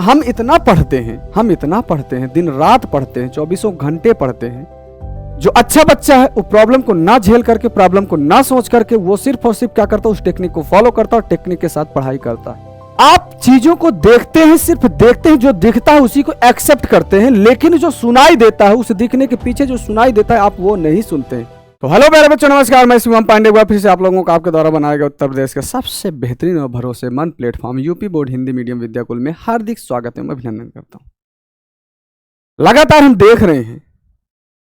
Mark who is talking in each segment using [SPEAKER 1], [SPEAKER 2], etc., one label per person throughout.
[SPEAKER 1] हम इतना पढ़ते हैं, दिन रात पढ़ते हैं, 24 घंटे पढ़ते हैं। जो अच्छा बच्चा है वो प्रॉब्लम को ना झेल करके, प्रॉब्लम को ना सोच करके, वो सिर्फ और सिर्फ क्या करता है, उस टेक्निक को फॉलो करता है और टेक्निक के साथ पढ़ाई करता है। आप चीजों को देखते हैं, सिर्फ देखते हैं, जो दिखता है उसी को एक्सेप्ट करते हैं, लेकिन जो सुनाई देता है, उस दिखने के पीछे जो सुनाई देता है, आप वो नहीं सुनते हैं। तो हेलो प्यारे बच्चों, नमस्कार। मैं शिवम पांडे फिर से आप लोगों को आपके द्वारा बनाया गया उत्तर प्रदेश का सबसे बेहतरीन और भरोसेमंद platform UP board Hindi medium Vidyakul में हार्दिक स्वागत है, मैं अभिनंदन करता हूं। लगातार हम देख रहे हैं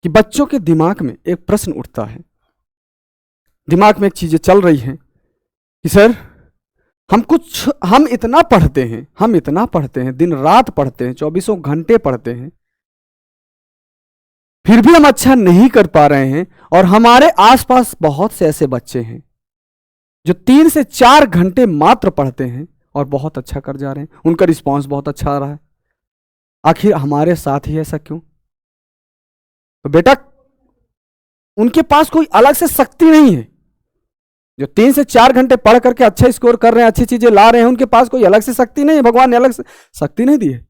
[SPEAKER 1] कि बच्चों के दिमाग में एक प्रश्न उठता है, दिमाग में एक चीजें चल रही हैं कि सर हम इतना पढ़ते हैं, दिन रात पढ़ते हैं, 24 घंटे पढ़ते हैं, फिर भी हम अच्छा नहीं कर पा रहे हैं। और हमारे आसपास बहुत से ऐसे बच्चे हैं जो 3 से 4 घंटे मात्र पढ़ते हैं और बहुत अच्छा कर जा रहे हैं, उनका रिस्पांस बहुत अच्छा आ रहा है। आखिर हमारे साथ ही ऐसा क्यों? तो बेटा, उनके पास कोई अलग से शक्ति नहीं है। जो 3 से 4 घंटे पढ़ करके अच्छा स्कोर कर रहे हैं, अच्छी चीजें ला रहे हैं, उनके पास कोई अलग से शक्ति नहीं है। भगवान ने अलग से शक्ति नहीं दी है।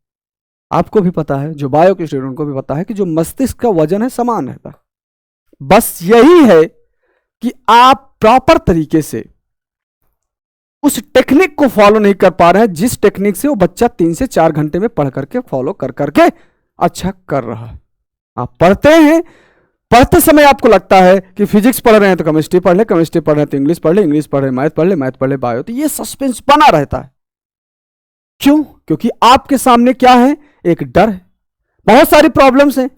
[SPEAKER 1] आपको भी पता है, जो बायो के स्टूडेंट को भी पता है कि जो मस्तिष्क का वजन है समान रहता है। बस यही है कि आप प्रॉपर तरीके से उस टेक्निक को फॉलो नहीं कर पा रहे हैं, जिस टेक्निक से वो बच्चा 3 से 4 घंटे में पढ़ करके फॉलो कर करके अच्छा कर रहा है। आप पढ़ते हैं, पढ़ते समय आपको लगता है कि फिजिक्स पढ़ रहे हैं तो केमिस्ट्री पढ़ ले, केमिस्ट्री पढ़ रहे हैं तो इंग्लिश पढ़ ले, इंग्लिश पढ़ रहे हैं मैथ पढ़ ले, मैथ पढ़ ले बायो। तो ये सस्पेंस बना रहता है। क्यों? क्योंकि आपके सामने क्या है, एक डर है, बहुत सारी प्रॉब्लम्स हैं।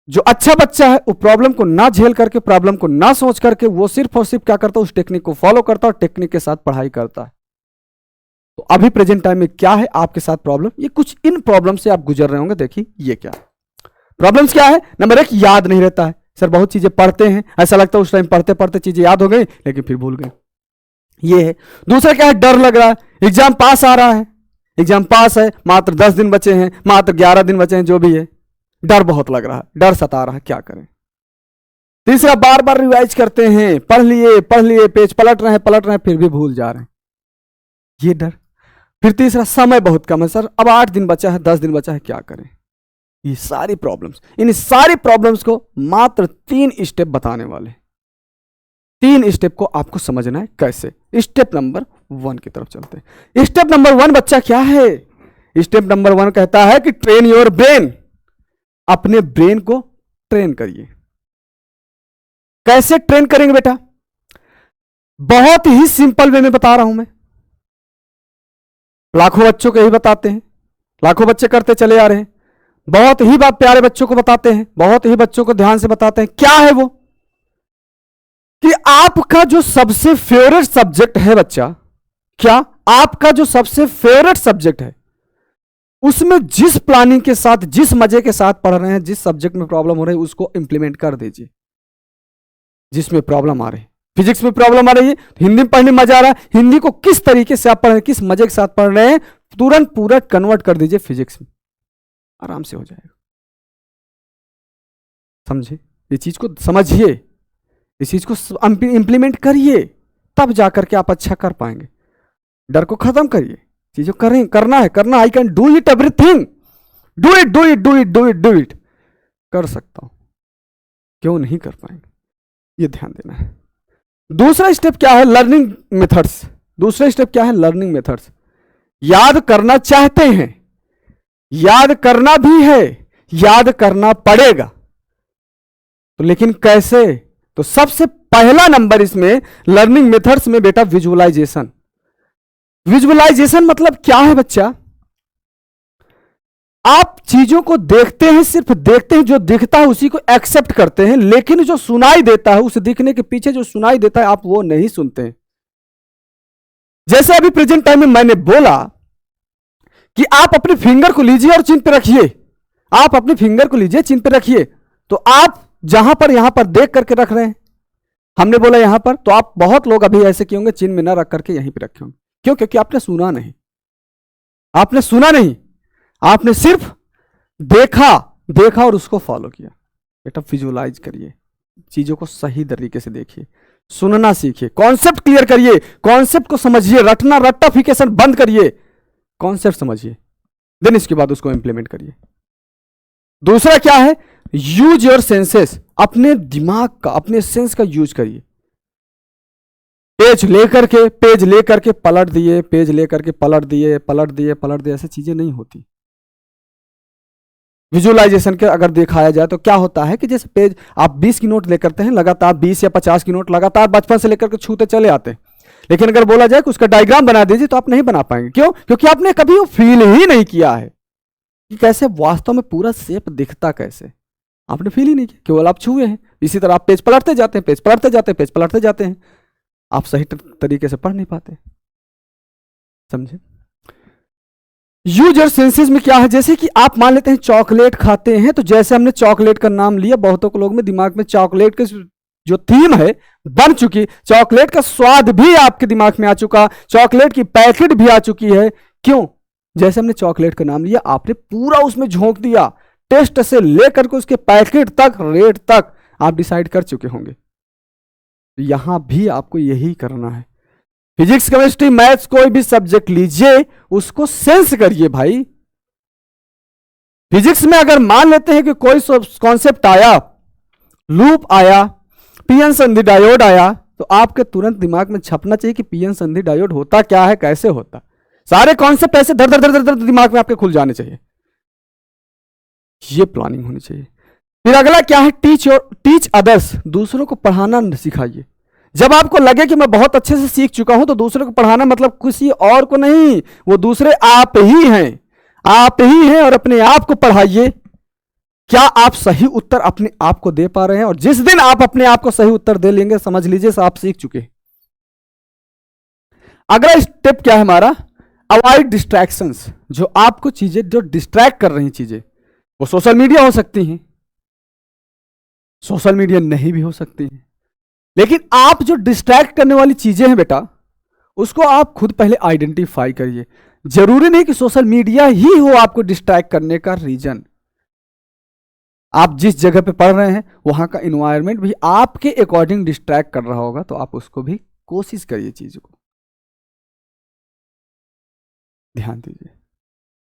[SPEAKER 1] जो अच्छा बच्चा है वो प्रॉब्लम को ना झेल करके, प्रॉब्लम को ना सोच करके, वो सिर्फ और सिर्फ क्या करता है, उस टेक्निक को फॉलो करता है और टेक्निक के साथ पढ़ाई करता है। तो अभी प्रेजेंट टाइम में क्या है आपके साथ प्रॉब्लम, ये कुछ इन प्रॉब्लम से आप गुजर रहे होंगे। देखिए ये क्या प्रॉब्लम्स क्या है। नंबर 1, याद नहीं रहता है। सर बहुत चीजें पढ़ते हैं, ऐसा लगता है उस टाइम पढ़ते पढ़ते चीजें याद हो गई लेकिन फिर भूल गए, ये है। दूसरा क्या है, डर लग रहा है। एग्जाम पास आ रहा है, एग्जाम पास है, मात्र 10 दिन बचे हैं, मात्र 11 दिन बचे हैं, जो भी है, डर बहुत लग रहा है, डर सता रहा है, क्या करें। तीसरा, बार बार रिवाइज करते हैं, पढ़ लिए, पेज पलट रहे हैं, फिर भी भूल जा रहे हैं, ये डर। फिर तीसरा, समय बहुत कम है, सर अब 8 दिन बचा है, 10 दिन बचा है, क्या करें। ये सारी प्रॉब्लम्स, इन सारी प्रॉब्लम्स को मात्र 3 स्टेप बताने वाले। 3 स्टेप को आपको समझना है कैसे। स्टेप नंबर 1 की तरफ चलते हैं। स्टेप नंबर 1 बच्चा क्या है? स्टेप नंबर 1 कहता है कि ट्रेन योर ब्रेन। अपने ब्रेन को ट्रेन करिए। कैसे ट्रेन करेंगे बेटा? बहुत ही सिंपल वे में बता रहा हूं मैं। लाखों बच्चों को यही बताते हैं, लाखों बच्चे करते चले आ रहे हैं। बहुत ही बात प्यारे बच्चों को बताते हैं, बहुत ही बच्चों को ध्यान से बताते हैं। क्या है वो? कि आपका जो सबसे फेवरेट सब्जेक्ट है बच्चा, क्या आपका जो सबसे फेवरेट सब्जेक्ट है, उसमें जिस प्लानिंग के साथ, जिस मजे के साथ पढ़ रहे हैं, जिस सब्जेक्ट में प्रॉब्लम हो रही है, उसको इंप्लीमेंट कर दीजिए। जिसमें प्रॉब्लम आ रही है, फिजिक्स में प्रॉब्लम आ रही है, हिंदी में पढ़ने में मजा आ रहा है, हिंदी को किस तरीके से आप पढ़ रहे हैं, किस मजे के साथ पढ़ रहे हैं, तुरंत पूरा कन्वर्ट कर दीजिए फिजिक्स में, आराम से हो जाएगा। समझे? ये चीज को समझिए, इस चीज को इंप्लीमेंट करिए, तब जाकर के आप अच्छा कर पाएंगे। डर को खत्म करिए, चीजों करें, करना। I can do it everything, do it. कर सकता हूं, क्यों नहीं कर पाएंगे, ये ध्यान देना है। दूसरा स्टेप क्या है? Learning methods. दूसरा स्टेप क्या है? Learning methods. याद करना चाहते हैं, याद करना भी है, याद करना पड़ेगा, तो लेकिन कैसे? तो सबसे पहला नंबर इसमें लर्निंग मेथड्स में बेटा विजुअलाइजेशन। विजुअलाइजेशन मतलब क्या है बच्चा? आप चीजों को देखते हैं, सिर्फ देखते हैं, जो दिखता है उसी को एक्सेप्ट करते हैं, लेकिन जो सुनाई देता है, उस दिखने के पीछे जो सुनाई देता है, आप वो नहीं सुनते हैं। जैसे अभी प्रेजेंट टाइम में मैंने बोला कि आप अपने फिंगर को लीजिए और चिन्ह पे रखिए। आप अपने फिंगर को लीजिए, चिन्ह पे रखिए। तो आप जहां पर, यहां पर देख करके रख रहे हैं, हमने बोला यहां पर, तो आप बहुत लोग अभी ऐसे किए होंगे, चिन्ह में ना रख करके यहीं पे रखे होंगे। क्यों? क्योंकि आपने सुना नहीं, आपने सिर्फ देखा और उसको फॉलो किया। बेटा विजुअलाइज करिए, चीजों को सही तरीके से देखिए, सुनना सीखिए, कॉन्सेप्ट क्लियर करिए, कॉन्सेप्ट को समझिए, रटना रट्टाफिकेशन बंद करिए। कॉन्सेप्ट समझिए, देन इसके बाद उसको इंप्लीमेंट करिए। दूसरा क्या है, यूज योर सेंसेस, अपने दिमाग का, अपने सेंस का यूज करिए। पेज लेकर के पलट दिए, पेज लेकर के पलट दिए, ऐसी चीजें नहीं होती। विजुअलाइजेशन के अगर दिखाया जाए तो क्या होता है कि जैसे पेज आप 20 की नोट लेकर करते हैं, लगातार 20 या 50 की नोट लगातार बचपन से लेकर के छूते चले आते हैं, लेकिन अगर बोला जाए कि उसका डायग्राम बना दीजिए तो आप नहीं बना पाएंगे। क्यों? क्योंकि आपने कभी वो फील ही नहीं किया है कि कैसे वास्तव में पूरा शेप दिखता, कैसे आपने फील ही नहीं किया, केवल आप छुए हैं। इसी तरह आप पेज पलटते जाते हैं, पेज पलटते जाते हैं, आप सही तरीके से पढ़ नहीं पाते। समझे? यूज योर सेंसेस में क्या है, जैसे कि आप मान लेते हैं चॉकलेट खाते हैं, तो जैसे हमने चॉकलेट का नाम लिया, बहुतों के लोग में दिमाग में चॉकलेट के जो थीम है बन चुकी, चॉकलेट का स्वाद भी आपके दिमाग में आ चुका, चॉकलेट की पैकेट भी आ चुकी है। क्यों? जैसे हमने चॉकलेट का नाम लिया, आपने पूरा उसमें झोंक दिया, टेस्ट से लेकर के उसके पैकेट तक, रेट तक आप डिसाइड कर चुके होंगे। यहां भी आपको यही करना है। फिजिक्स, केमिस्ट्री, मैथ्स, कोई भी सब्जेक्ट लीजिए, उसको सेंस करिए भाई। फिजिक्स में अगर मान लेते हैं कि कोई कॉन्सेप्ट आया, लूप आया, पीएन संधि डायोड आया, तो आपके तुरंत दिमाग में छपना चाहिए कि पीएन संधि डायोड होता क्या है, कैसे होता। सारे कॉन्सेप्ट ऐसे धर धर धर धर दिमाग में आपके खुल जाने चाहिए। ये प्लानिंग होनी चाहिए। फिर अगला क्या है, टीच अदर्स, दूसरों को पढ़ाना सिखाइए। जब आपको लगे कि मैं बहुत अच्छे से सीख चुका हूं, तो दूसरे को पढ़ाना मतलब किसी और को नहीं, वो दूसरे आप ही हैं, आप ही हैं, और अपने आप को पढ़ाइए। क्या आप सही उत्तर अपने आप को दे पा रहे हैं? और जिस दिन आप अपने आप को सही उत्तर दे लेंगे, समझ लीजिए आप सीख चुके। अगला स्टेप क्या है हमारा, अवॉइड डिस्ट्रैक्शंस। जो आपको चीजें जो डिस्ट्रैक्ट कर रही हैं चीजें, वो सोशल मीडिया हो सकती हैं, सोशल मीडिया नहीं भी हो सकती हैं, लेकिन आप जो डिस्ट्रैक्ट करने वाली चीजें हैं बेटा, उसको आप खुद पहले आइडेंटिफाई करिए। जरूरी नहीं कि सोशल मीडिया ही हो आपको डिस्ट्रैक्ट करने का रीजन। आप जिस जगह पे पढ़ रहे हैं, वहां का एनवायरनमेंट भी आपके अकॉर्डिंग डिस्ट्रैक्ट कर रहा होगा, तो आप उसको भी कोशिश करिए, चीज को ध्यान दीजिए।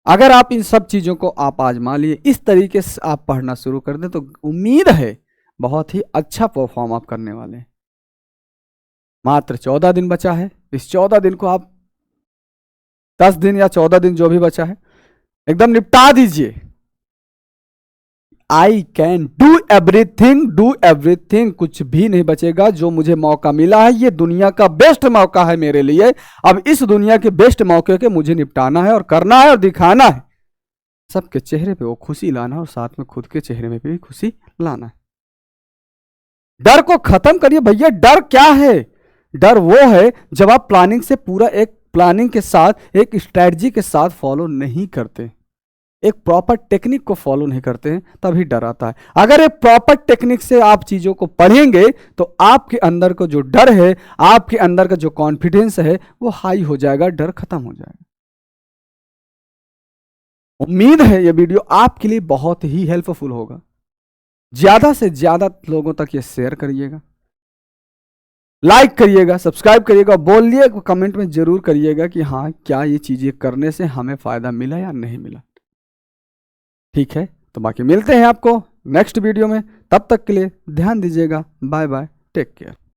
[SPEAKER 1] अगर आप इन सब चीजों को आप आजमा लिए, इस तरीके से आप पढ़ना शुरू कर दें, तो उम्मीद है बहुत ही अच्छा परफॉर्म आप करने वाले हैं। मात्र 14 दिन बचा है। इस 14 दिन को आप 10 दिन या 14 दिन जो भी बचा है, एकदम निपटा दीजिए। आई कैन डू एवरीथिंग, कुछ भी नहीं बचेगा। जो मुझे मौका मिला है, ये दुनिया का बेस्ट मौका है मेरे लिए। अब इस दुनिया के बेस्ट मौके के मुझे निपटाना है और करना है और दिखाना है। सबके चेहरे पे वो खुशी लाना और साथ में खुद के चेहरे में भी खुशी लाना है। डर को खत्म करिए भैया। डर क्या है? डर वो है जब आप प्लानिंग से पूरा एक प्लानिंग के साथ, एक स्ट्रैटेजी के साथ फॉलो नहीं करते, एक प्रॉपर टेक्निक को फॉलो नहीं करते हैं, तभी डर आता है। अगर एक प्रॉपर टेक्निक से आप चीजों को पढ़ेंगे, तो आपके अंदर का जो डर है, आपके अंदर का जो कॉन्फिडेंस है, वो हाई हो जाएगा, डर खत्म हो जाएगा। उम्मीद है ये वीडियो आपके लिए बहुत ही हेल्पफुल होगा। ज्यादा से ज्यादा लोगों तक ये शेयर करिएगा, लाइक करिएगा, सब्सक्राइब करिएगा, बोलिए कमेंट में जरूर करिएगा कि हाँ, क्या ये चीजें करने से हमें फायदा मिला या नहीं मिला। ठीक है, तो बाकी मिलते हैं आपको नेक्स्ट वीडियो में। तब तक के लिए ध्यान दीजिएगा। Bye bye, take care.